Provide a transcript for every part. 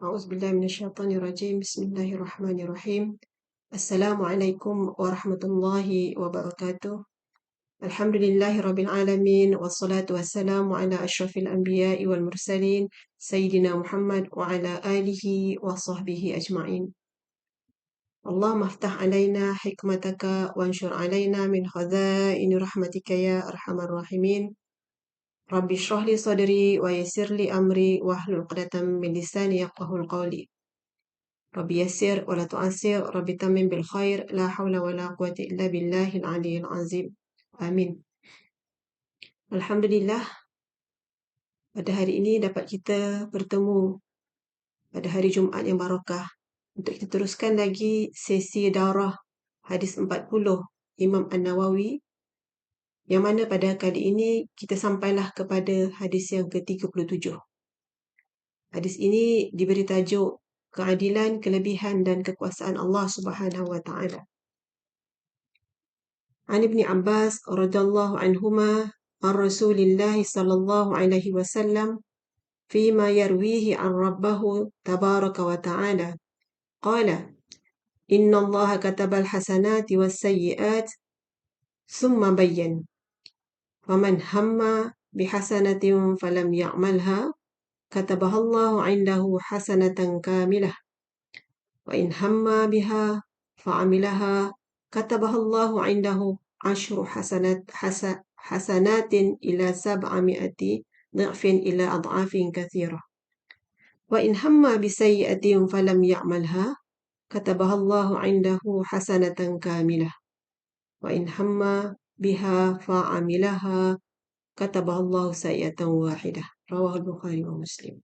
أعوذ بالله من الشيطان الرجيم. بسم الله الرحمن الرحيم. السلام عليكم ورحمة الله وبركاته. الحمد لله رب العالمين، والصلاة والسلام على أشرف الأنبياء والمرسلين سيدنا محمد وعلى آله وصحبه أجمعين. اللهم افتح علينا حكمتك وانشر علينا من خزائن رحمتك يا أرحم الراحمين. رب اشرح لي صدري ويسر لي أمري واحلل عقدة من لساني يفقهوا قولي. ربي يسر ولا تعسر، ربي تمم بالخير، لا حول ولا قوة إلا بالله العلي العظيم. Amin. Alhamdulillah, pada hari ini dapat kita bertemu pada hari Jumaat yang barakah untuk kita teruskan lagi sesi daurah hadis 40 Imam An-Nawawi, yang mana pada kali ini kita sampailah kepada hadis yang ke-37. Hadis ini diberi tajuk keadilan, kelebihan dan kekuasaan Allah Subhanahu wa taala. عن ابن عباس رضي الله عنهما عن رسول الله صلى الله عليه وسلم فيما يرويه عن ربه تبارك وتعالى قال: إن الله كتب الحسنات والسيئات ثم بين: فمن هم بحسنة فلم يعملها كتبها الله عنده حسنة كاملة، وإن هم بها فعملها كتبها الله عنده 10 حسنات إلى 700 ضعف إلى أضعاف كثيرة، وإن هم بسيئة فلم يعملها كتبها الله عنده حسنة كاملة، وإن هم بها فعملها كتبها الله سيئة واحدة. رواه البخاري ومسلم.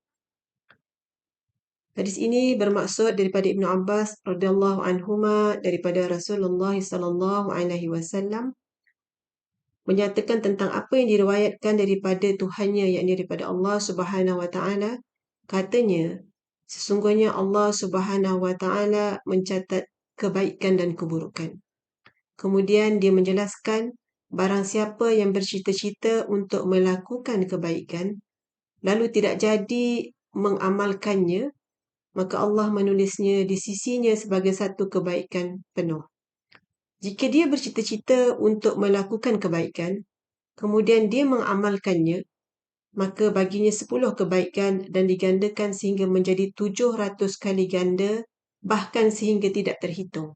Hadis ini bermaksud daripada Ibnu Abbas radhiyallahu anhuma, daripada Rasulullah sallallahu alaihi wasallam, menyatakan tentang apa yang diriwayatkan daripada Tuhannya, yakni daripada Allah Subhanahu wa taala. Katanya, sesungguhnya Allah Subhanahu wa taala mencatat kebaikan dan keburukan. Kemudian dia menjelaskan, barang siapa yang bercita-cita untuk melakukan kebaikan lalu tidak jadi mengamalkannya, maka Allah menulisnya di sisinya sebagai satu kebaikan penuh. Jika dia bercita-cita untuk melakukan kebaikan, kemudian dia mengamalkannya, maka baginya 10 kebaikan dan digandakan sehingga menjadi 700 kali ganda, bahkan sehingga tidak terhitung.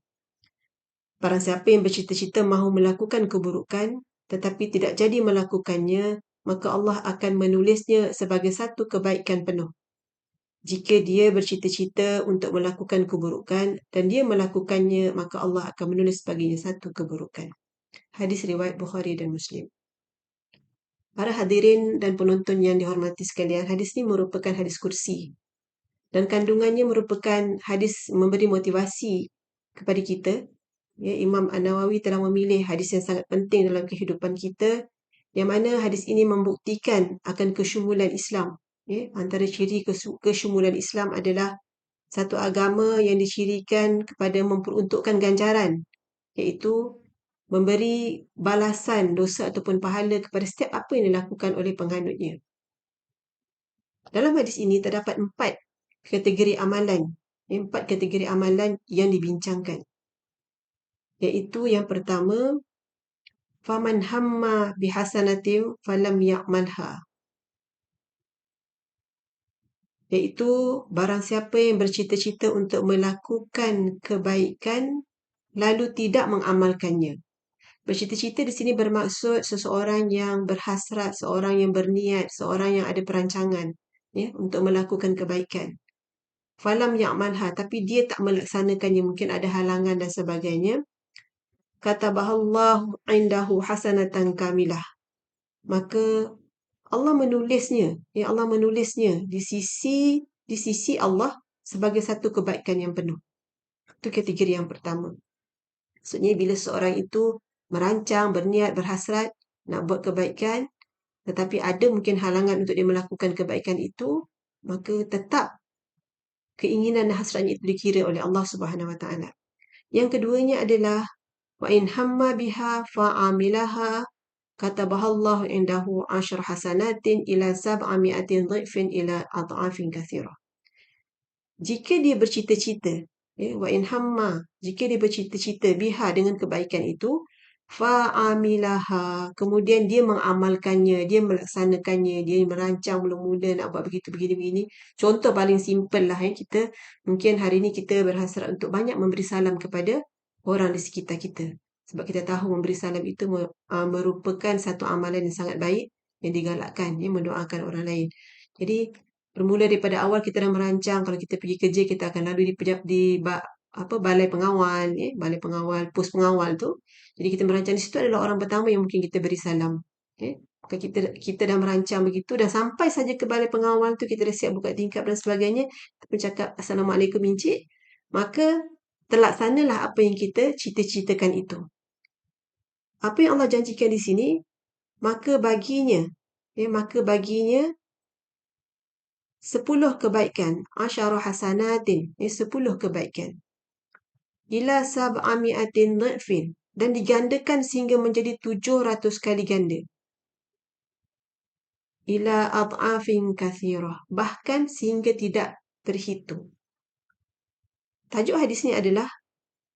Barang siapa yang bercita-cita mahu melakukan keburukan, tetapi tidak jadi melakukannya, maka Allah akan menulisnya sebagai satu kebaikan penuh. Jika dia bercita-cita untuk melakukan keburukan dan dia melakukannya, maka Allah akan menulis baginya satu keburukan. Hadis riwayat Bukhari dan Muslim. Para hadirin dan penonton yang dihormati sekalian, hadis ini merupakan hadis kursi. Dan kandungannya merupakan hadis memberi motivasi kepada kita. Ya, Imam An-Nawawi telah memilih hadis yang sangat penting dalam kehidupan kita, yang mana hadis ini membuktikan akan kesyumulan Islam. Ya, antara ciri kesyumulan Islam adalah satu agama yang dicirikan kepada memperuntukkan ganjaran, iaitu memberi balasan dosa ataupun pahala kepada setiap apa yang dilakukan oleh penganutnya. Dalam hadis ini terdapat 4 kategori amalan, 4 kategori amalan yang dibincangkan, iaitu yang pertama, faman hamma bihasanatin falam ya'malha, iaitu barang siapa yang bercita-cita untuk melakukan kebaikan lalu tidak mengamalkannya. Bercita-cita di sini bermaksud seseorang yang berhasrat, seorang yang berniat, seorang yang ada perancangan, ya, untuk melakukan kebaikan. Falam ya'malha, tapi dia tak melaksanakannya, mungkin ada halangan dan sebagainya. Katabahallahu indahu hasanatan kamilah, maka Allah menulisnya, ya, Allah menulisnya di sisi Allah sebagai satu kebaikan yang penuh. Itu kategori yang pertama. Maksudnya bila seorang itu merancang, berniat, berhasrat nak buat kebaikan, tetapi ada mungkin halangan untuk dia melakukan kebaikan itu, maka tetap keinginan dan hasratnya itu dikira oleh Allah Subhanahu wa taala. Yang keduanya adalah wa in hamma biha fa'amilaha katabahallahu indahu 10 hasanatin ila 700 dhifin ila adhafin kathira. jika dia bercita-cita, wa in hamma, jika dia bercita-cita biha dengan kebaikan itu, fa'amilaha, kemudian dia mengamalkannya, dia melaksanakannya, dia merancang mula-mula nak buat begitu begini-begini. Contoh paling simple lah, kita mungkin hari ini kita berhasrat untuk banyak memberi salam kepada orang di sekitar kita. Sebab kita tahu memberi salam itu merupakan satu amalan yang sangat baik yang digalakkan, mendoakan orang lain. Jadi bermula daripada awal kita dah merancang, kalau kita pergi kerja kita akan lalu balai pengawal, balai pengawal, pos pengawal tu. Jadi kita merancang di situ adalah orang pertama yang mungkin kita beri salam. Maka kita dah merancang begitu, dah sampai saja ke balai pengawal tu, kita dah siap buka tingkap dan sebagainya, kita pun cakap Assalamualaikum Encik, maka terlaksanalah apa yang kita cita-citakan itu. Apa yang Allah janjikan di sini, maka baginya 10 kebaikan, asyara hasanatin, 10 kebaikan. Ila sab'ami'atin dhifin, dan digandakan sehingga menjadi 700 kali ganda. Ila ad'afin kathirah, bahkan sehingga tidak terhitung. Tajuk hadis ini adalah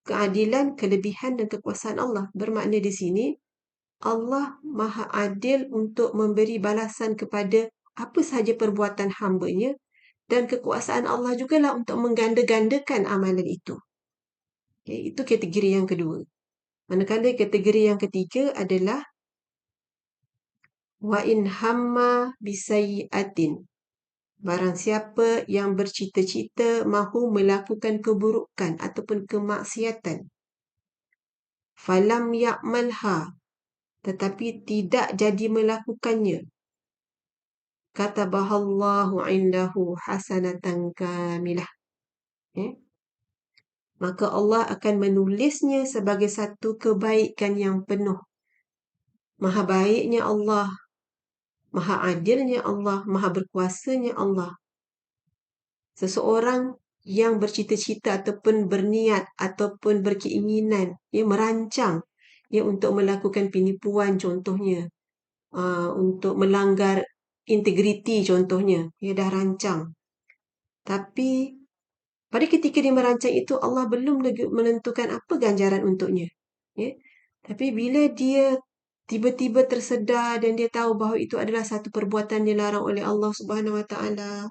keadilan, kelebihan dan kekuasaan Allah. Bermakna di sini Allah Maha Adil untuk memberi balasan kepada apa sahaja perbuatan hamba-Nya, dan kekuasaan Allah jugalah untuk mengganda-gandakan amalan itu. Itu kategori yang kedua. Manakala kategori yang ketiga adalah wa in hamma bisayyi'atin, barang siapa yang bercita-cita mahu melakukan keburukan ataupun kemaksiatan, falam ya'malha, tetapi tidak jadi melakukannya, katabahallahu indahu hasanatan kamilah, maka Allah akan menulisnya sebagai satu kebaikan yang penuh. Maha baiknya Allah, maha adilnya Allah, maha berkuasanya Allah. Seseorang yang bercita-cita ataupun berniat ataupun berkeinginan, merancang, untuk melakukan penipuan contohnya, untuk melanggar integriti contohnya, dah rancang. Tapi pada ketika dia merancang itu, Allah belum menentukan apa ganjaran untuknya. Tapi bila dia tiba-tiba tersedar dan dia tahu bahawa itu adalah satu perbuatan yang dilarang oleh Allah Subhanahu Wa Taala,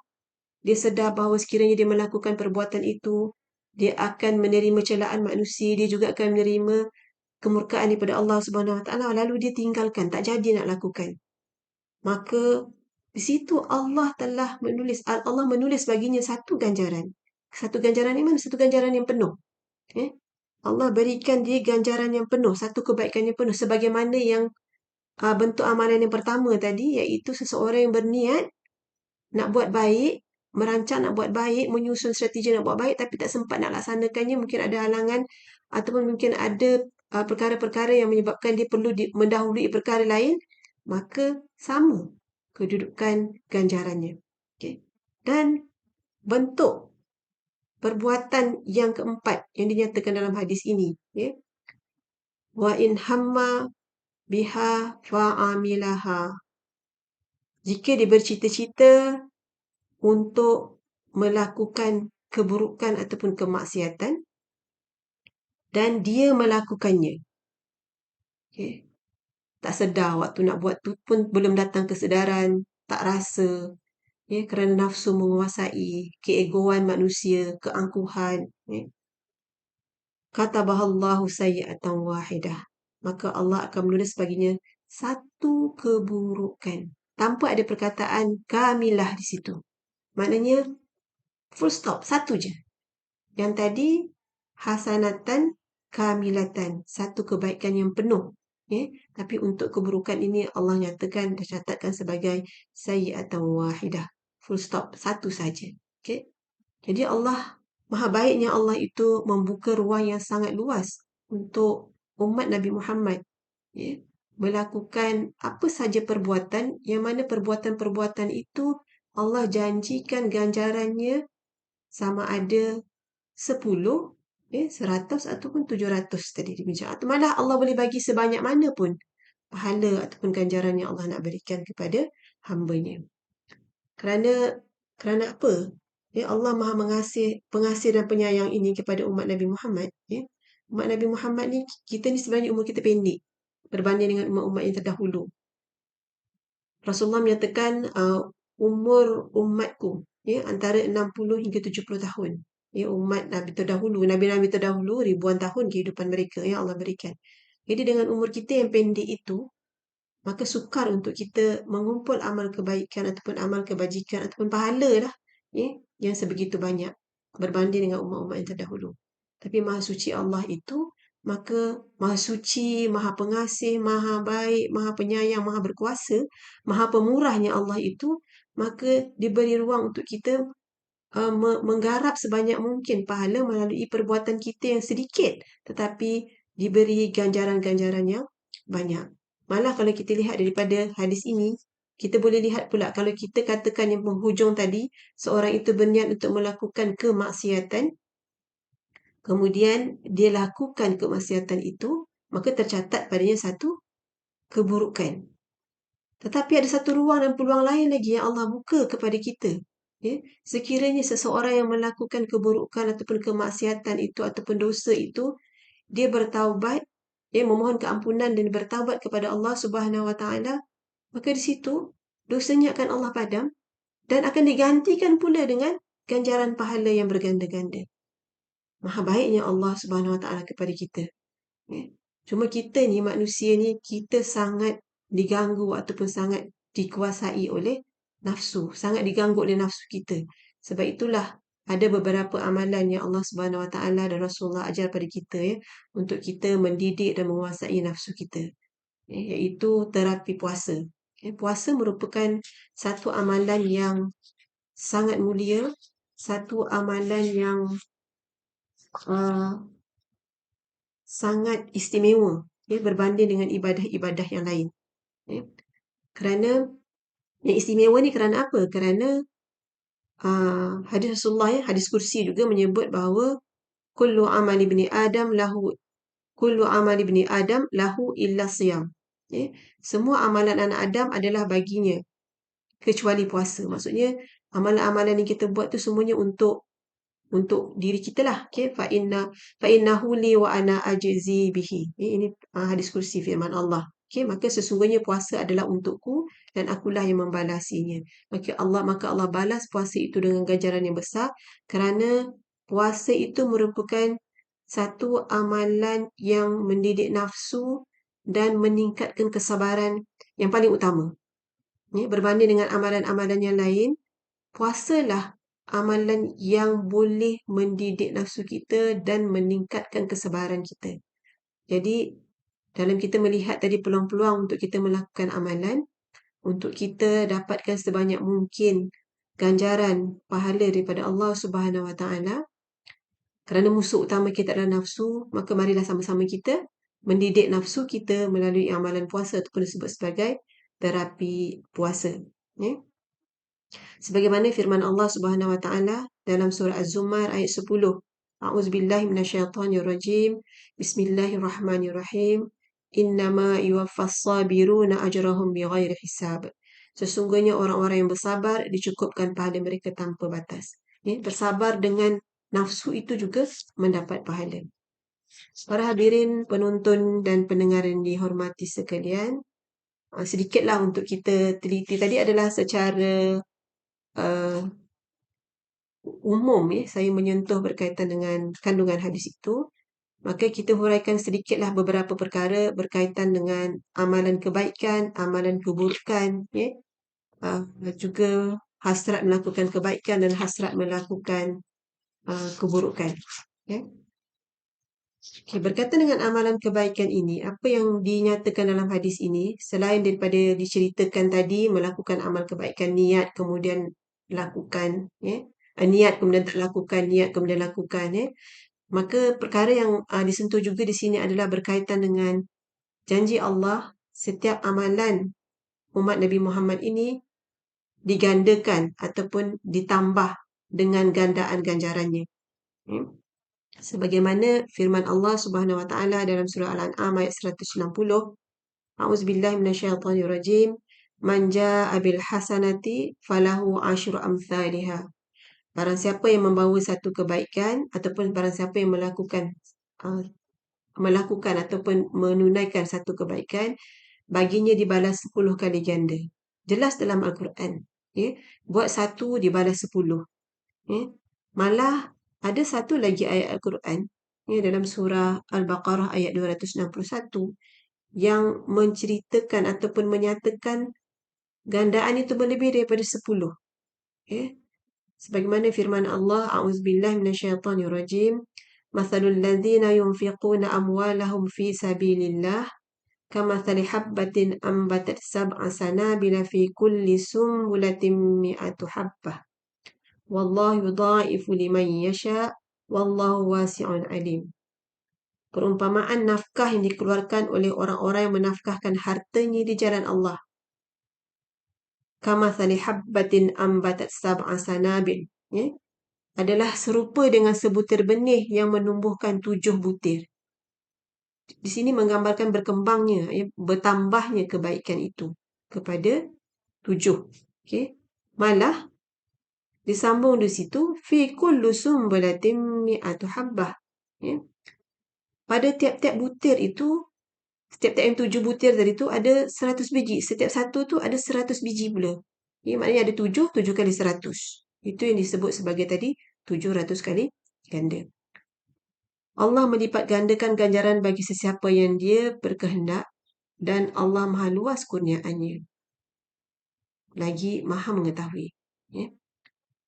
dia sedar bahawa sekiranya dia melakukan perbuatan itu, dia akan menerima celaan manusia, dia juga akan menerima kemurkaan daripada Allah Subhanahu Wa Taala, lalu dia tinggalkan, tak jadi nak lakukan. Maka di situ Allah menulis baginya satu ganjaran. Satu ganjaran yang mana? Satu ganjaran yang penuh. Allah berikan dia ganjaran yang penuh, satu kebaikan yang penuh, sebagaimana yang bentuk amalan yang pertama tadi, iaitu seseorang yang berniat nak buat baik, merancang nak buat baik, menyusun strategi nak buat baik, tapi tak sempat nak laksanakannya, mungkin ada halangan ataupun mungkin ada perkara-perkara yang menyebabkan dia perlu mendahului perkara lain, maka sama kedudukan ganjarannya. Dan bentuk perbuatan yang keempat yang dinyatakan dalam hadis ini, wa in hamma biha fa'amilaha, jika dia bercita-cita untuk melakukan keburukan ataupun kemaksiatan dan dia melakukannya, tak sedar waktu nak buat tu pun belum datang kesedaran, tak rasa, kerana nafsu menguasai, keegoan manusia, keangkuhan, katabahallahu sayyi'atan wahidah, maka Allah akan menulis baginya satu keburukan, tanpa ada perkataan kamilah di situ. Maknanya full stop, satu je. Yang tadi hasanatan kamilatan, satu kebaikan yang penuh. Tapi untuk keburukan ini Allah nyatakan dan catatkan sebagai sayyi'atan wahidah. Full stop, satu saja. Jadi Allah, maha baiknya Allah itu membuka ruang yang sangat luas untuk umat Nabi Muhammad, melakukan apa saja perbuatan, yang mana perbuatan-perbuatan itu Allah janjikan ganjarannya sama ada 10, 100 ataupun 700 tadi dibincang. Atau malah Allah boleh bagi sebanyak mana pun pahala ataupun ganjaran yang Allah nak berikan kepada hamba-Nya. Kerana apa? Ya, Allah Maha pengasih dan penyayang ini kepada umat Nabi Muhammad. Ya. Umat Nabi Muhammad ni, kita ni sebenarnya umur kita pendek berbanding dengan umat-umat yang terdahulu. Rasulullah menyatakan umur umatku ya antara 60 hingga 70 tahun. Ya, umat Nabi terdahulu, Nabi-Nabi terdahulu ribuan tahun kehidupan mereka yang Allah berikan. Jadi dengan umur kita yang pendek itu, maka sukar untuk kita mengumpul amal kebaikan ataupun amal kebajikan ataupun pahala lah ya, yang sebegitu banyak berbanding dengan umat-umat yang terdahulu. Tapi Maha Suci Allah itu, maka Maha Suci, Maha Pengasih, Maha Baik, Maha Penyayang, Maha Berkuasa, Maha Pemurahnya Allah itu, maka diberi ruang untuk kita menggarap sebanyak mungkin pahala melalui perbuatan kita yang sedikit tetapi diberi ganjaran-ganjaran yang banyak. Malah kalau kita lihat daripada hadis ini, kita boleh lihat pula kalau kita katakan yang penghujung tadi, seorang itu berniat untuk melakukan kemaksiatan, kemudian dia lakukan kemaksiatan itu, maka tercatat padanya satu keburukan. Tetapi ada satu ruang dan peluang lain lagi yang Allah buka kepada kita. Ya, sekiranya seseorang yang melakukan keburukan ataupun kemaksiatan itu ataupun dosa itu, dia bertaubat, ya, memohon keampunan dan bertaubat kepada Allah Subhanahu Wa Taala, maka di situ dosanya akan Allah padam dan akan digantikan pula dengan ganjaran pahala yang berganda-ganda. Maha baiknya Allah Subhanahu Wa Taala kepada kita. Ya. Cuma kita ni manusia ni, kita sangat diganggu ataupun sangat dikuasai oleh nafsu, sangat diganggu oleh nafsu kita. Sebab itulah ada beberapa amalan yang Allah Subhanahu Wa Taala dan Rasulullah ajar pada kita ya, untuk kita mendidik dan menguasai nafsu kita. Ya, iaitu terapi puasa. Ya, puasa merupakan satu amalan yang sangat mulia, satu amalan yang uh, sangat istimewa ya, berbanding dengan ibadah-ibadah yang lain. Ya. Kerana yang istimewa ni kerana apa? Kerana hadis Rasulullah ya, hadis kursi juga menyebut bahawa kullu amal ibni Adam lahu illa siyam. Ya. Semua amalan anak Adam adalah baginya kecuali puasa. Maksudnya amalan-amalan yang kita buat tu semuanya untuk diri kita lah. Okay? Fa'innahu li wa ana ajzi bihi. Ini hadis kursi firman Allah. Okay? Maka sesungguhnya puasa adalah untukku dan akulah yang membalasinya. Maka Allah balas puasa itu dengan ganjaran yang besar kerana puasa itu merupakan satu amalan yang mendidik nafsu dan meningkatkan kesabaran yang paling utama. Ya, berbanding dengan amalan-amalan yang lain, puasalah amalan yang boleh mendidik nafsu kita dan meningkatkan kesabaran kita. Jadi, dalam kita melihat tadi peluang-peluang untuk kita melakukan amalan, untuk kita dapatkan sebanyak mungkin ganjaran pahala daripada Allah Subhanahu Wa Taala, kerana musuh utama kita adalah nafsu, maka marilah sama-sama kita mendidik nafsu kita melalui amalan puasa ataupun disebut sebagai terapi puasa. Ya. Sebagaimana firman Allah Subhanahu Wa Taala dalam surah Az-Zumar ayat 10. A'udzubillahi minasyaitonirrajim. Bismillahirrahmanirrahim. Innama yuwaffas sabiruna ajrahum bighairi hisab. Sesungguhnya orang-orang yang bersabar dicukupkan pahala mereka tanpa batas. Ya, bersabar dengan nafsu itu juga mendapat pahala. Para hadirin, penonton dan pendengar yang dihormati sekalian, sedikitlah untuk kita teliti. Tadi adalah secara umum ya, saya menyentuh berkaitan dengan kandungan hadis itu. Maka kita huraikan sedikitlah beberapa perkara berkaitan dengan amalan kebaikan, amalan keburukan ya. Juga hasrat melakukan kebaikan dan hasrat melakukan keburukan ya. Okay, berkaitan dengan amalan kebaikan ini, apa yang dinyatakan dalam hadis ini, selain daripada diceritakan tadi melakukan amal kebaikan, niat kemudian lakukan ya. Niat kemudian tak lakukan, niat kemudian lakukan ya. Maka perkara yang disentuh juga di sini adalah berkaitan dengan janji Allah, setiap amalan umat Nabi Muhammad ini digandakan ataupun ditambah dengan gandaan ganjarannya. Ya. Sebagaimana firman Allah Subhanahu Wa Taala dalam surah Al-An'am ayat 160. A'udzubillahi minasyaitonirrajim. Man jaa'a bil hasanati falahu 'asyru amsalihha Barang siapa yang membawa satu kebaikan ataupun barang siapa yang melakukan ataupun menunaikan satu kebaikan, baginya dibalas 10 kali ganda. Jelas dalam Al-Quran. Ya? Buat satu dibalas 10. Ya? Malah ada satu lagi ayat Al-Quran dalam surah Al-Baqarah ayat 261 yang menceritakan ataupun menyatakan gandaan itu lebih daripada 10. Ya? Sebagaimana firman Allah, A'udzubillahi minasyaitonirrajim, Mathalul ladzina yunfiquna amwalahum fi sabilillah kamathali habbatin ambatat sab'a sanabila fi kulli sumbulatin mi'atu habbah. Wallahu yudha'ifu liman yasha, wallahu wasi'un alim. Perumpamaan nafkah yang dikeluarkan oleh orang-orang yang menafkahkan hartanya di jalan Allah. Kamathali habbatin ambatat sab'a sanabil. Ya? Adalah serupa dengan sebutir benih yang menumbuhkan 7 butir. Di sini menggambarkan berkembangnya, bertambahnya kebaikan itu kepada 7. Okay. Malah disambung di situ, fi kullu sumbulatin mi'atu habbah. Ya. Pada tiap-tiap butir itu, setiap yang 7 butir tadi tu ada 100 biji. Setiap satu tu ada 100 biji pula. Ya, maknanya ada 7 kali 100. Itu yang disebut sebagai tadi 700 kali ganda. Allah melipat gandakan ganjaran bagi sesiapa yang dia berkehendak dan Allah maha luas kurniaannya. Lagi maha mengetahui. Ya.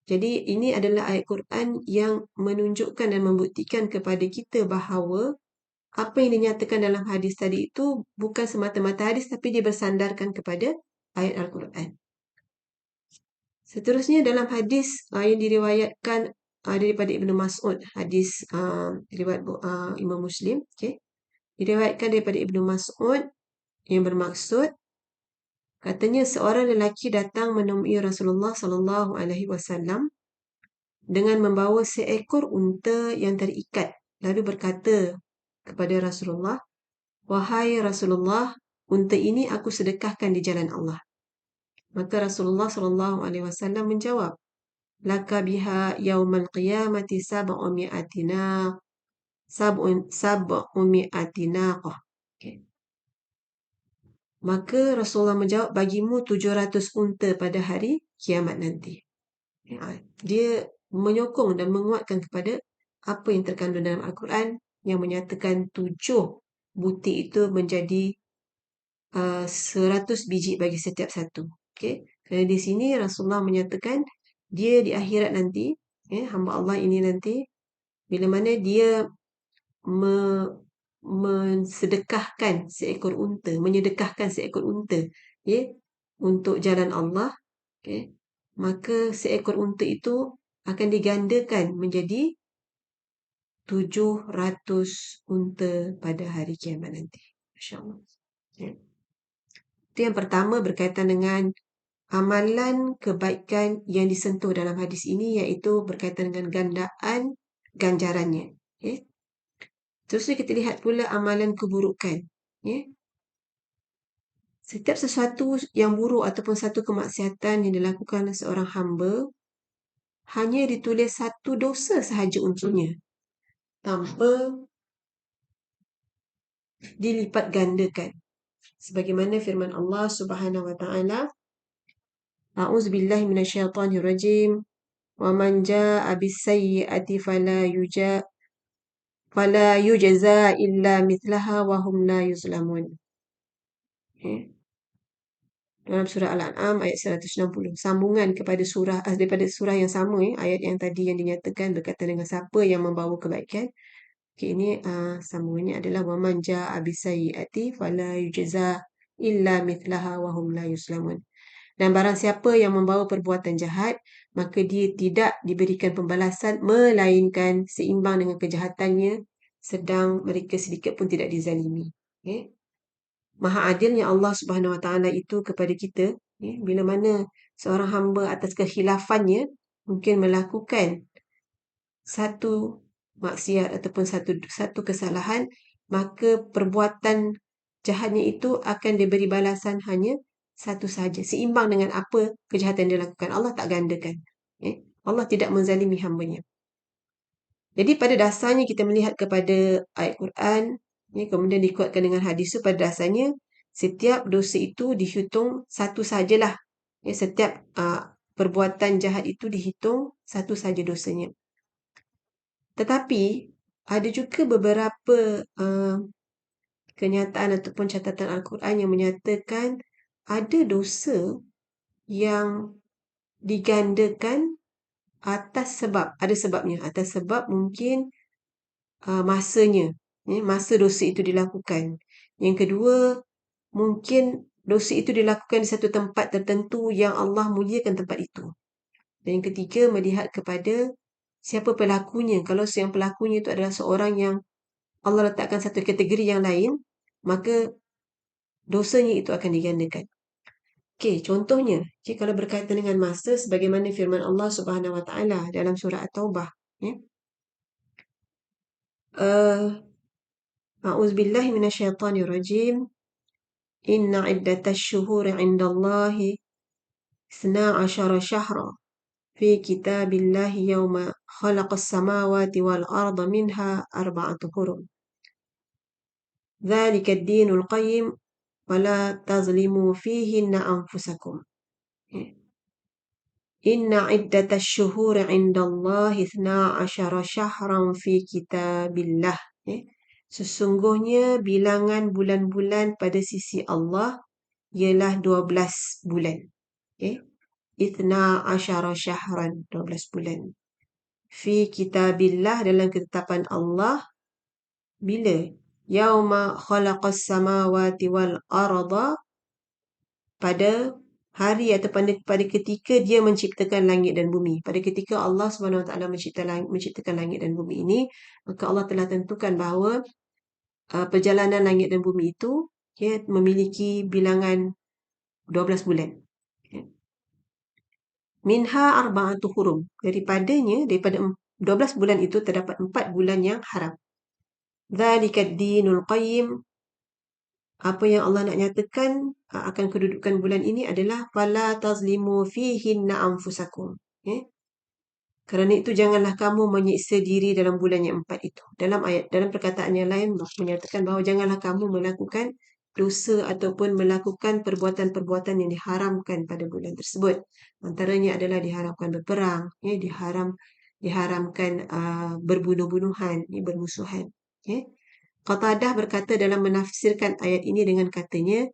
Jadi ini adalah ayat Quran yang menunjukkan dan membuktikan kepada kita bahawa apa yang dinyatakan dalam hadis tadi itu bukan semata-mata hadis tapi dia bersandarkan kepada ayat Al-Quran. Seterusnya dalam hadis yang diriwayatkan daripada Ibnu Mas'ud, hadis riwayat Imam Muslim, okay? Diriwayatkan daripada Ibnu Mas'ud yang bermaksud katanya seorang lelaki datang menemui Rasulullah sallallahu alaihi wasallam dengan membawa seekor unta yang terikat, lalu berkata kepada Rasulullah, "Wahai Rasulullah, unta ini aku sedekahkan di jalan Allah." Maka Rasulullah sallallahu alaihi wasallam menjawab, "Laka biha yaumal qiyamati sab'u mi'atinaqah." Okay. Maka Rasulullah menjawab, bagimu 700 unta pada hari kiamat nanti. Dia menyokong dan menguatkan kepada apa yang terkandung dalam Al-Quran yang menyatakan 7 butir itu menjadi 100 biji bagi setiap satu. Okay? Kerana di sini Rasulullah menyatakan dia di akhirat nanti, hamba Allah ini nanti, bila mana dia menyedekahkan seekor unta, untuk jalan Allah, maka seekor unta itu akan digandakan menjadi 700 unta pada hari kiamat nanti. Masya-Allah. Itu yang pertama berkaitan dengan amalan kebaikan yang disentuh dalam hadis ini, iaitu berkaitan dengan gandaan ganjarannya. Terus kita lihat pula amalan keburukan. Setiap sesuatu yang buruk ataupun satu kemaksiatan yang dilakukan oleh seorang hamba hanya ditulis satu dosa sahaja untuknya tanpa dilipat gandakan. Sebagaimana firman Allah Subhanahu wa taala, A'udzubillahi minasyaitonirrajim, wa man jaa'a bis-sayyi'ati fala yujza illa mithlaha wa hum la yuzlamun. Dalam surah Al-An'am ayat 160. Sambungan kepada daripada surah yang sama, ayat yang tadi yang dinyatakan berkaitan dengan siapa yang membawa kebaikan. Okay, ini sambungannya adalah wa man jaa'a bis-sayyi'ati fala yujza illa mithlaha wa hum la yuzlamun. Dan barang siapa yang membawa perbuatan jahat, maka dia tidak diberikan pembalasan melainkan seimbang dengan kejahatannya, sedang mereka sedikit pun tidak dizalimi. Maha adilnya Allah Subhanahu Wa Taala itu kepada kita, bila mana seorang hamba atas kehilafannya mungkin melakukan satu maksiat ataupun satu kesalahan, maka perbuatan jahatnya itu akan diberi balasan hanya satu sahaja, seimbang dengan apa kejahatan dia lakukan. Allah tak gandakan. Allah tidak menzalimi hambanya. Jadi pada dasarnya kita melihat kepada ayat Quran, ya, kemudian dikuatkan dengan hadis itu, pada dasarnya setiap dosa itu dihitung satu sajalah. Ya, setiap perbuatan jahat itu dihitung satu saja dosanya. Tetapi ada juga beberapa kenyataan ataupun catatan Al-Quran yang menyatakan ada dosa yang digandakan atas sebab, ada sebabnya, atas sebab mungkin masanya, masa dosa itu dilakukan. Yang kedua, mungkin dosa itu dilakukan di satu tempat tertentu yang Allah muliakan tempat itu. Dan yang ketiga, melihat kepada siapa pelakunya. Kalau yang pelakunya itu adalah seorang yang Allah letakkan satu kategori yang lain, maka dosanya itu akan digandakan. Okey, contohnya, kalau berkaitan dengan masa, sebagaimana firman Allah Subhanahu Wa Taala dalam surah At-Taubah, ya. A'udzubillahi minasyaitonirrajim. Inna iddatash syuhuri 'indallahi 12 syahra fi kitabillahi yawma khalaqas samawati wal arda minha arba'atu hurum. Dzalika ad-dinul qayyim wa la tazlimu fihinna anfusakum. Inna iddatash syuhuri 'indallahi 12 syahran fi kitabillah. Sesungguhnya bilangan bulan-bulan pada sisi Allah ialah 12 bulan. Ithna asyara syahran, 12 bulan. Fi kitabillah, dalam ketetapan Allah. Bila? Yauma khalaqas samawati wal arda, pada hari atau pada ketika dia menciptakan langit dan bumi. Pada ketika Allah SWT menciptakan langit dan bumi ini, maka Allah telah tentukan bahawa perjalanan langit dan bumi itu memiliki bilangan 12 bulan. Minha arba'atu hurum. Daripada 12 bulan itu terdapat 4 bulan yang haram. Dzalika ad-dinul qayyim. Apa yang Allah nak nyatakan akan kedudukan bulan ini adalah fala tazlimu fihinna anfusakum. Kerana itu janganlah kamu menyiksa diri dalam bulan yang 4 itu. Dalam perkataan yang lain menyatakan bahawa janganlah kamu melakukan dosa ataupun melakukan perbuatan-perbuatan yang diharamkan pada bulan tersebut. Antaranya adalah diharamkan berperang, diharamkan berbunuh-bunuhan, bermusuhan. Qatadah berkata dalam menafsirkan ayat ini dengan katanya,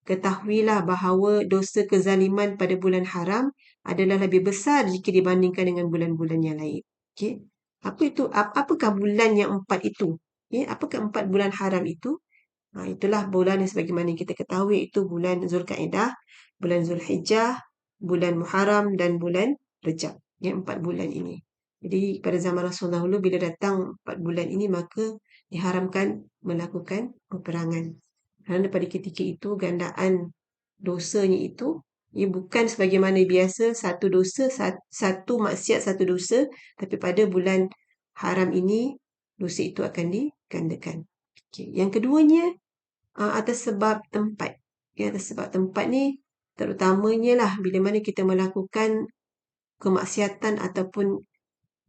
ketahuilah bahawa dosa kezaliman pada bulan haram adalah lebih besar jika dibandingkan dengan bulan-bulan yang lain. Apakah bulan yang 4 itu? Apakah 4 bulan haram itu? Itulah bulan yang sebagaimana kita ketahui, itu bulan Zulkaidah, bulan Zulhijjah, bulan Muharram dan bulan Rejab. 4 bulan ini. Jadi pada zaman Rasulullah dahulu, bila datang 4 bulan ini, maka diharamkan melakukan peperangan. Kerana pada ketika itu gandaan dosanya itu bukan sebagaimana biasa satu dosa, satu maksiat, satu dosa, tapi pada bulan haram ini dosa itu akan digandakan. Yang keduanya atas sebab tempat. Atas sebab tempat ni terutamanya lah bila mana kita melakukan kemaksiatan ataupun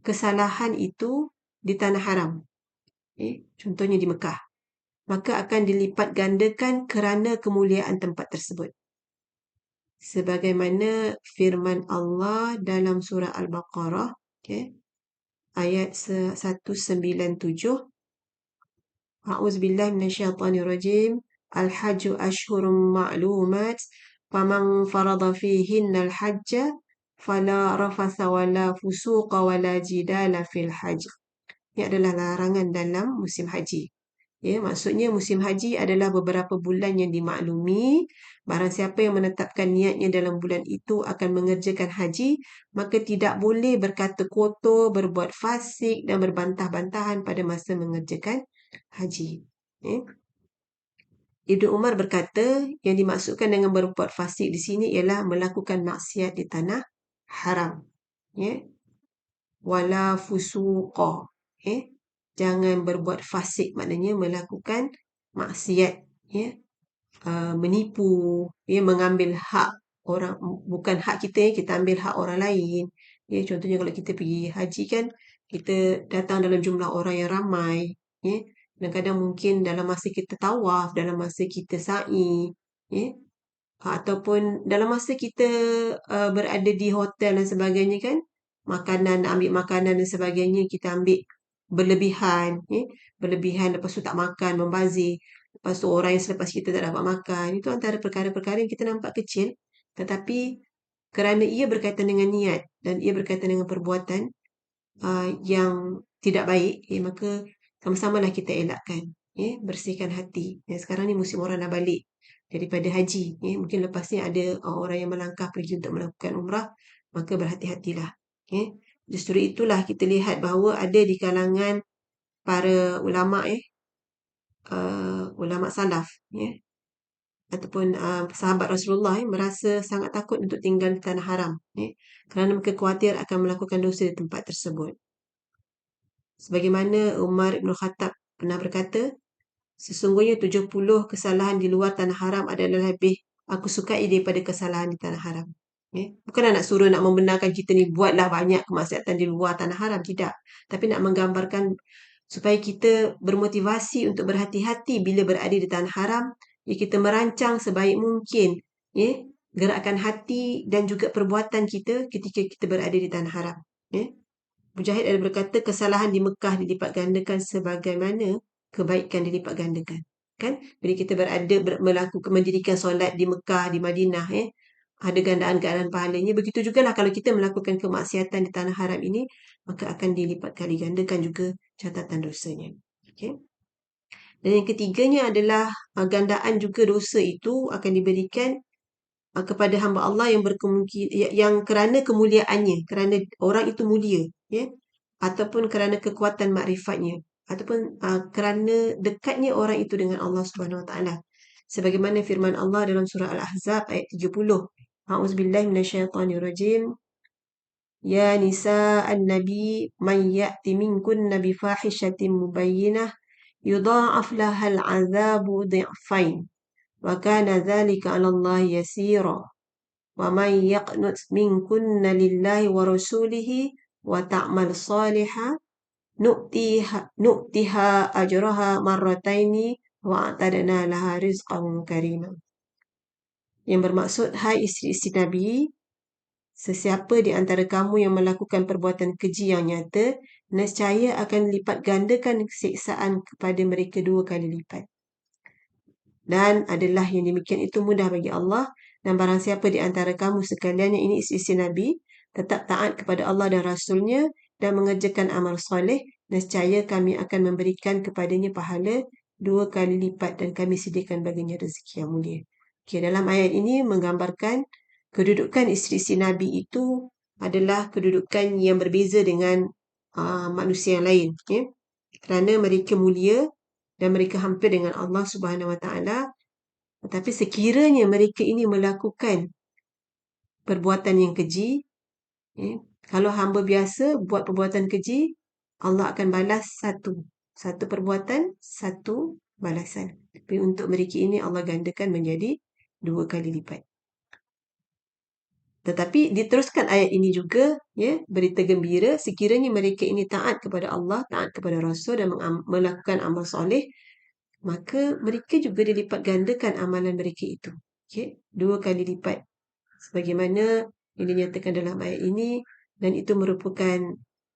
kesalahan itu di tanah haram. Contohnya di Mekah. Maka akan dilipat gandakan kerana kemuliaan tempat tersebut. Sebagaimana firman Allah dalam surah Al-Baqarah, ayat 197. A'udzubillahi minasyaitonirrajim. Al-hajju ashhurum ma'lumat. Faman farada fihinna al-hajja fala rafatha wala fusuqa wala jidala fil hajj. Ini adalah larangan dalam musim haji. Maksudnya musim haji adalah beberapa bulan yang dimaklumi. Barang siapa yang menetapkan niatnya dalam bulan itu akan mengerjakan haji, maka tidak boleh berkata kotor, berbuat fasik dan berbantah-bantahan pada masa mengerjakan haji. Ibnu Umar berkata, yang dimaksudkan dengan berbuat fasik di sini ialah melakukan maksiat di tanah haram. Wala fusuqa. Jangan berbuat fasik, maknanya melakukan maksiat, menipu, mengambil hak orang, bukan hak kita, kita ambil hak orang lain, Contohnya kalau kita pergi haji kan, kita datang dalam jumlah orang yang ramai. Ya. Kadang-kadang mungkin dalam masa kita tawaf, dalam masa kita sa'i, ya. Ataupun dalam masa kita berada di hotel dan sebagainya kan, nak ambil makanan dan sebagainya, kita ambil berlebihan, berlebihan, lepas tu tak makan, membazir. Lepas tu orang yang selepas kita tak dapat makan. Itu antara perkara-perkara yang kita nampak kecil, tetapi kerana ia berkaitan dengan niat dan ia berkaitan dengan perbuatan yang tidak baik, maka sama-samalah kita elakkan, bersihkan hati. Sekarang ni musim orang dah balik daripada haji, mungkin lepas ni ada orang yang melangkah pergi untuk melakukan umrah, maka berhati-hatilah. Justru itulah kita lihat bahawa ada di kalangan para ulama, ulama salaf, ataupun sahabat Rasulullah merasa sangat takut untuk tinggal di tanah haram, kerana mereka khawatir akan melakukan dosa di tempat tersebut. Sebagaimana Umar Ibn Khattab pernah berkata, sesungguhnya 70 kesalahan di luar tanah haram adalah lebih aku sukai daripada kesalahan di tanah haram. Bukan nak suruh nak membenarkan kita ni buatlah banyak kemaksiatan di luar tanah haram, tidak. Tapi nak menggambarkan supaya kita bermotivasi untuk berhati-hati bila berada di tanah haram, kita merancang sebaik mungkin gerakan hati dan juga perbuatan kita ketika kita berada di tanah haram. Mujahid ada berkata, kesalahan di Mekah dilipat gandakan sebagaimana kebaikan dilipat gandakan. Kan? Bila kita melakukan mendirikan solat di Mekah, di Madinah, ada gandaan-gandaan pahalanya. Begitu jugalah kalau kita melakukan kemaksiatan di tanah haram ini, maka akan dilipat kali gandakan juga catatan dosanya. Okay? Dan yang ketiganya adalah gandaan juga dosa itu akan diberikan kepada hamba Allah yang kerana kemuliaannya, kerana orang itu mulia, ataupun kerana kekuatan makrifatnya, ataupun kerana dekatnya orang itu dengan Allah Subhanahu Wa Taala. Sebagaimana firman Allah dalam surah Al-Ahzab ayat 70. A'udzubillahi minasyaitonirrajim. Ya nisa'an nabi man ya'ti minkunna bifahishatin mubayyinah yudha'af lahal 'adzabu dhi'fain wa kana dzalika 'ala Allah yasira. وَمَنْ يَقْنُتْ مِنْكُنَّ لِلَّهِ وَرَسُولِهِ وَتَعْمَلْ صَالِحًا نُؤْتِهَا أَجْرَهَا مَرَّتَيْنِ وَأَعْتَدْنَا لَهَا رِزْقًا كَرِيمًا. Yang bermaksud, hai isteri-isteri Nabi, sesiapa di antara kamu yang melakukan perbuatan keji yang nyata, nescaya akan lipat gandakan siksaan kepada mereka 2 kali lipat. Dan adalah yang demikian itu mudah bagi Allah. Dan barang siapa di antara kamu sekalian yang ini isteri Nabi, tetap taat kepada Allah dan Rasulnya dan mengerjakan amal soleh, nescaya kami akan memberikan kepadanya pahala 2 kali lipat dan kami sediakan baginya rezeki yang mulia. Dalam ayat ini menggambarkan kedudukan isteri Nabi itu adalah kedudukan yang berbeza dengan manusia yang lain. Kerana mereka mulia dan mereka hampir dengan Allah Subhanahu Wa Taala. Tetapi sekiranya mereka ini melakukan perbuatan yang keji, kalau hamba biasa buat perbuatan keji, Allah akan balas satu perbuatan, satu balasan. Tapi untuk mereka ini Allah gandakan menjadi 2 kali lipat. Tetapi diteruskan ayat ini juga, berita gembira, sekiranya mereka ini taat kepada Allah, taat kepada Rasul dan melakukan amal soleh, maka mereka juga dilipat gandakan amalan mereka itu. 2 kali lipat. Sebagaimana yang dinyatakan dalam ayat ini, dan itu merupakan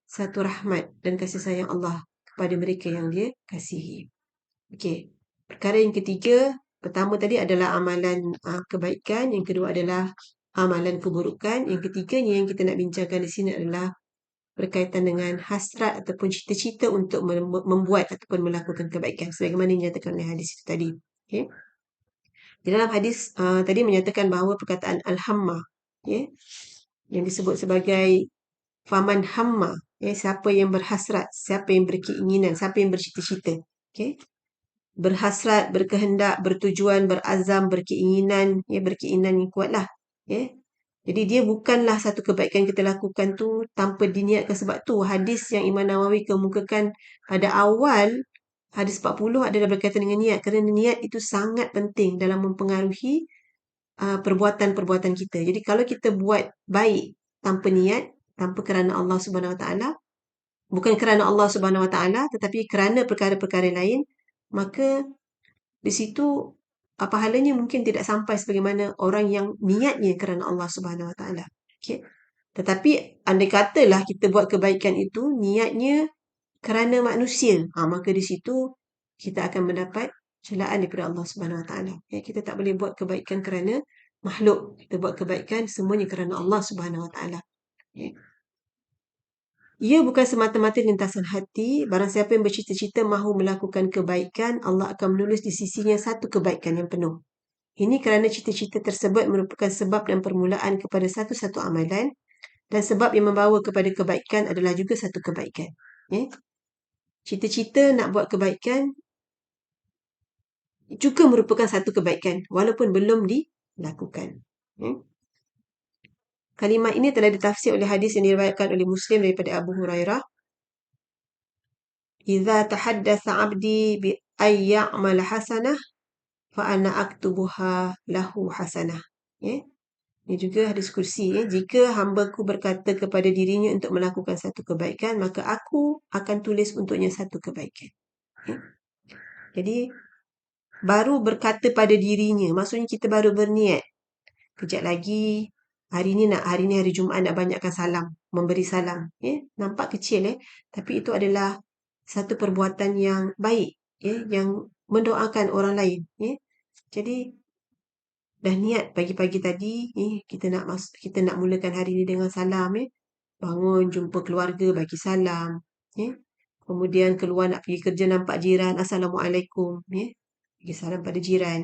satu rahmat dan kasih sayang Allah kepada mereka yang dia kasihi. Perkara yang ketiga, pertama tadi adalah amalan kebaikan, yang kedua adalah amalan keburukan, yang ketiganya yang kita nak bincangkan di sini adalah berkaitan dengan hasrat ataupun cita-cita untuk membuat ataupun melakukan kebaikan sebagaimana dinyatakan oleh hadis itu tadi. Di dalam hadis tadi menyatakan bahawa perkataan al-hamma, yang disebut sebagai faman hamma, siapa yang berhasrat, siapa yang berkeinginan, siapa yang bercita-cita, berhasrat, berkehendak, bertujuan, berazam, berkeinginan, berkeinginan yang kuatlah. Jadi dia bukanlah satu kebaikan kita lakukan tu tanpa diniatkan. Sebab tu hadis yang Imam Nawawi kemukakan pada awal, hadis 40 adalah berkaitan dengan niat. Kerana niat itu sangat penting dalam mempengaruhi perbuatan-perbuatan kita. Jadi kalau kita buat baik tanpa niat, tanpa kerana Allah Subhanahu Wa Taala, bukan kerana Allah Subhanahu Wa Taala, tetapi kerana perkara-perkara lain, maka di situ pahalanya mungkin tidak sampai sebagaimana orang yang niatnya kerana Allah Subhanahu Wa Taala. Okey. Tetapi andai katalah kita buat kebaikan itu niatnya kerana manusia, maka di situ kita akan mendapat celaan daripada Allah Subhanahu Wa Taala. Kita tak boleh buat kebaikan kerana makhluk. Kita buat kebaikan semuanya kerana Allah Subhanahu Wa Taala. Ia bukan semata-mata lintasan hati. Barang siapa yang bercita-cita mahu melakukan kebaikan, Allah akan menulis di sisinya satu kebaikan yang penuh. Ini kerana cita-cita tersebut merupakan sebab dan permulaan kepada satu-satu amalan, dan sebab yang membawa kepada kebaikan adalah juga satu kebaikan. Cita-cita nak buat kebaikan juga merupakan satu kebaikan walaupun belum dilakukan. Kalimah ini telah ditafsir oleh hadis yang diriwayatkan oleh Muslim daripada Abu Hurairah. Idza tahaddatsa 'abdi bi ay ya'mal hasanah fa ana aktubuha lahu hasanah. Ini juga hadis kursi. Jika hamba-Ku berkata kepada dirinya untuk melakukan satu kebaikan, maka aku akan tulis untuknya satu kebaikan. Jadi baru berkata pada dirinya, maksudnya kita baru berniat. Kejap lagi hari ni hari Jumaat nak banyakkan salam, memberi salam. Nampak kecil tapi itu adalah satu perbuatan yang baik, yang mendoakan orang lain. Jadi dah niat pagi-pagi tadi, kita nak mulakan hari ni dengan salam. Bangun, jumpa keluarga, bagi salam. Kemudian keluar nak pergi kerja, nampak jiran, Assalamualaikum. Bagi salam pada jiran.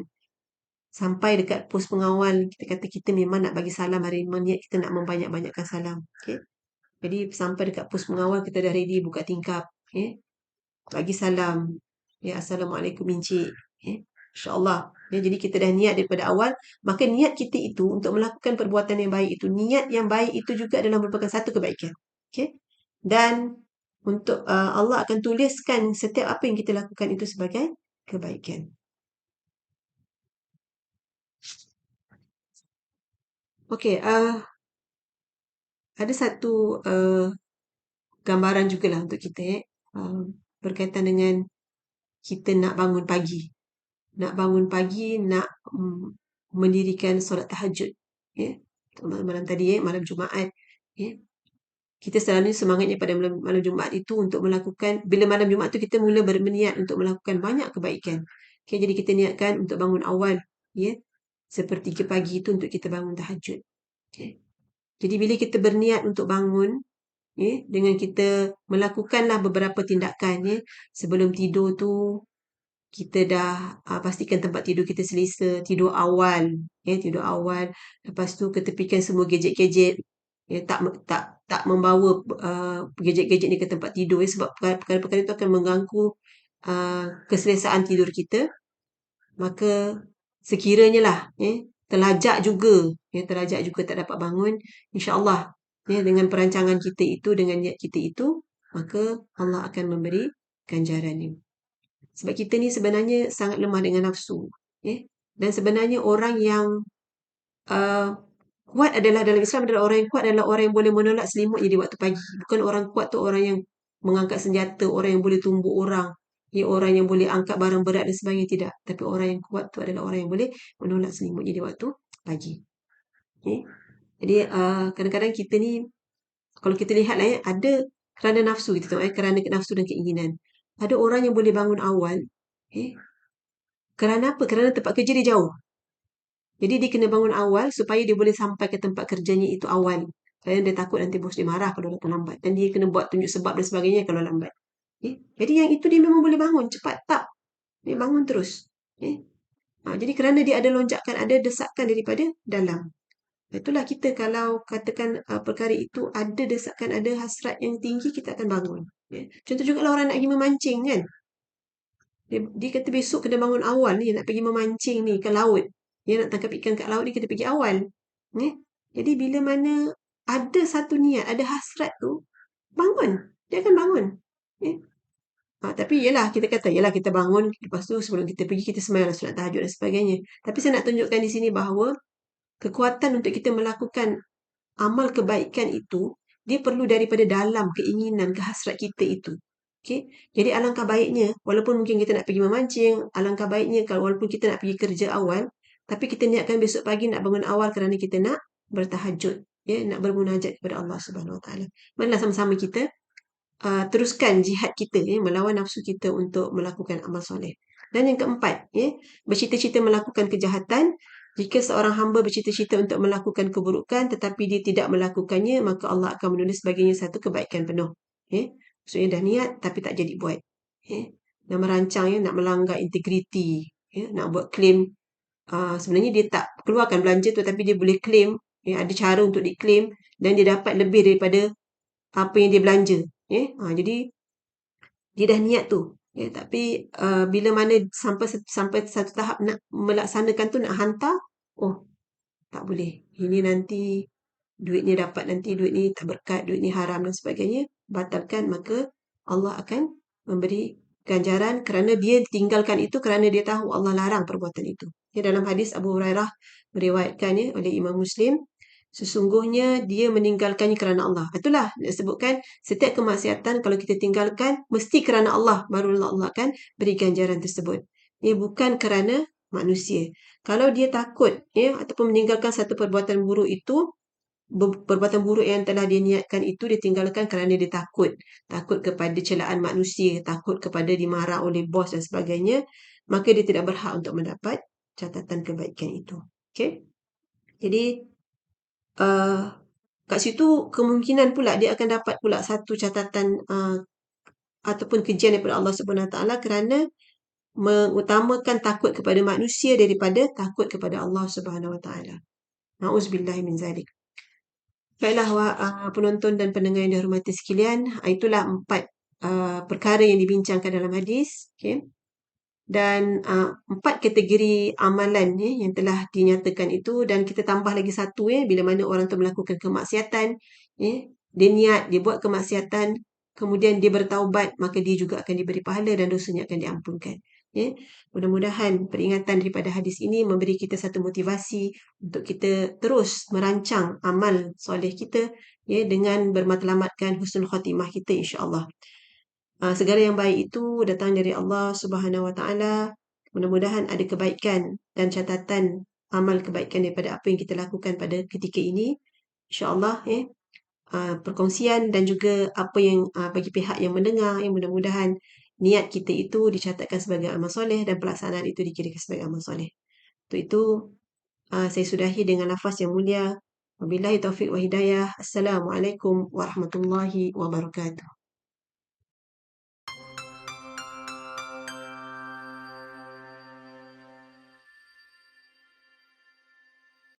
Sampai dekat pos pengawal, kita kata kita memang nak bagi salam hari ni, niat kita nak membanyak-banyakkan salam. Jadi sampai dekat pos pengawal, kita dah ready buka tingkap. Bagi salam. Assalamualaikum Encik. InsyaAllah. Jadi kita dah niat daripada awal. Maka niat kita itu untuk melakukan perbuatan yang baik itu, niat yang baik itu juga adalah merupakan satu kebaikan. Dan untuk Allah akan tuliskan setiap apa yang kita lakukan itu sebagai kebaikan. Okey, ada satu gambaran jugalah untuk kita berkaitan dengan kita nak bangun pagi. Nak bangun pagi, nak mendirikan solat tahajud. Malam tadi, malam Jumaat. Kita selalunya semangatnya pada malam Jumaat itu untuk melakukan, bila malam Jumaat tu kita mula berniat untuk melakukan banyak kebaikan. Jadi kita niatkan untuk bangun awal. Sepertiga pagi itu untuk kita bangun tahajud. Jadi bila kita berniat untuk bangun, dengan kita melakukanlah beberapa tindakan. Sebelum tidur tu, kita dah pastikan tempat tidur kita selesa, tidur awal. Tidur awal. Lepas tu ketepikan semua gadget-gadget. Tak membawa gadget-gadget ni ke tempat tidur. Sebab perkara-perkara itu akan mengganggu keselesaan tidur kita. Maka sekiranya lah terlajak juga tak dapat bangun, insyaAllah dengan perancangan kita itu, dengan niat kita itu, maka Allah akan memberi ganjaran ni. Sebab kita ni sebenarnya sangat lemah dengan nafsu. Dan sebenarnya orang yang kuat adalah, dalam Islam adalah orang yang kuat adalah orang yang boleh menolak selimutnya di waktu pagi. Bukan orang kuat tu orang yang mengangkat senjata, orang yang boleh tumbuk orang, orang yang boleh angkat barang berat dan sebagainya, tidak. Tapi orang yang kuat tu adalah orang yang boleh menolak selimutnya di waktu pagi. Jadi kadang-kadang kita ni, kalau kita lihatlah ada kerana nafsu, kita tengok kerana nafsu dan keinginan. Ada orang yang boleh bangun awal. Kerana apa? Kerana tempat kerja dia jauh. Jadi dia kena bangun awal supaya dia boleh sampai ke tempat kerjanya itu awal. Kerana dia takut nanti bos dia marah kalau datang lambat. Dan dia kena buat tunjuk sebab dan sebagainya kalau lambat. Jadi yang itu dia memang boleh bangun cepat. Tak. Dia bangun terus. Jadi kerana dia ada lonjakan, ada desakan daripada dalam. Itulah kita kalau katakan perkara itu ada desakan, ada hasrat yang tinggi, kita akan bangun. Contoh juga lah orang nak pergi memancing kan. Dia kata besok kena bangun awal ni, nak pergi memancing ni ke laut. Nak tangkap ikan kat laut ni, kita pergi awal. Jadi bila mana ada satu niat, ada hasrat tu, bangun. Dia akan bangun. Tapi yelah, kita kata, yelah kita bangun, lepas tu sebelum kita pergi, kita sembahyang solat tahajud dan sebagainya. Tapi saya nak tunjukkan di sini bahawa kekuatan untuk kita melakukan amal kebaikan itu dia perlu daripada dalam keinginan, kehasrat kita itu. Okey. Jadi alangkah baiknya, walaupun mungkin kita nak pergi memancing, alangkah baiknya kalau walaupun kita nak pergi kerja awal, tapi kita niatkan besok pagi nak bangun awal kerana kita nak bertahajud, ya, nak bermunajat kepada Allah Subhanahu Wa Taala. Marilah sama-sama kita teruskan jihad kita, ya, melawan nafsu kita untuk melakukan amal soleh. Dan yang keempat, ya, bercita-cita melakukan kejahatan. Jika seorang hamba bercita-cita untuk melakukan keburukan tetapi dia tidak melakukannya, maka Allah akan menulis baginya satu kebaikan penuh. Ya. Maksudnya dah niat tapi tak jadi buat. Ya. Dan merancang, ya, nak melanggar integriti, ya, nak buat claim. Sebenarnya dia tak keluarkan belanja tu tapi dia boleh claim, ya, ada cara untuk diklaim dan dia dapat lebih daripada apa yang dia belanja. Ya. Jadi dia dah niat tu, ya, tapi bila mana sampai satu tahap nak melaksanakan tu, nak hantar, oh, tak boleh, ini nanti duitnya dapat, nanti duit ni tak berkat, duit ni haram dan sebagainya, batalkan, maka Allah akan memberi ganjaran kerana dia tinggalkan itu kerana dia tahu Allah larang perbuatan itu. Ya, dalam hadis Abu Hurairah meriwayatkannya oleh Imam Muslim, sesungguhnya dia meninggalkannya kerana Allah. Itulah disebutkan setiap kemaksiatan kalau kita tinggalkan mesti kerana Allah, barulah Allah akan beri ganjaran tersebut. Ya, bukan kerana manusia. Kalau dia takut, ya, ataupun meninggalkan satu perbuatan buruk itu, perbuatan buruk yang telah dia niatkan itu dia tinggalkan kerana dia takut kepada celaan manusia, takut kepada dimarah oleh bos dan sebagainya, maka dia tidak berhak untuk mendapat catatan kebaikan itu. Okey. Jadi kat situ kemungkinan pula dia akan dapat pula satu catatan ataupun kejian daripada Allah Subhanahu Wa Taala kerana mengutamakan takut kepada manusia daripada takut kepada Allah Subhanahu Wa Taala. Nauzubillah min zalik. Baiklah, penonton dan pendengar yang dihormati sekalian, itulah 4 perkara yang dibincangkan dalam hadis. Okay. Dan 4 kategori amalan, ya, yang telah dinyatakan itu, dan kita tambah lagi satu, ya, bila mana orang tu melakukan kemaksiatan, ya, dia niat, dia buat kemaksiatan, kemudian dia bertaubat, maka dia juga akan diberi pahala dan dosanya akan diampunkan. Ya. Mudah-mudahan peringatan daripada hadis ini memberi kita satu motivasi untuk kita terus merancang amal soleh kita, ya, dengan bermatlamatkan husnul khatimah kita, insya-Allah. Segala yang baik itu datang dari Allah Subhanahu Wa Taala. Mudah-mudahan ada kebaikan dan catatan amal kebaikan daripada apa yang kita lakukan pada ketika ini, insya-Allah, ya. Perkongsian dan juga apa yang bagi pihak yang mendengar, yang mudah-mudahan niat kita itu dicatatkan sebagai amal soleh dan pelaksanaan itu dikirakan sebagai amal soleh. Untuk itu saya sudahi dengan lafaz yang mulia. Wabillahi taufiq wa hidayah. Assalamualaikum warahmatullahi wabarakatuh.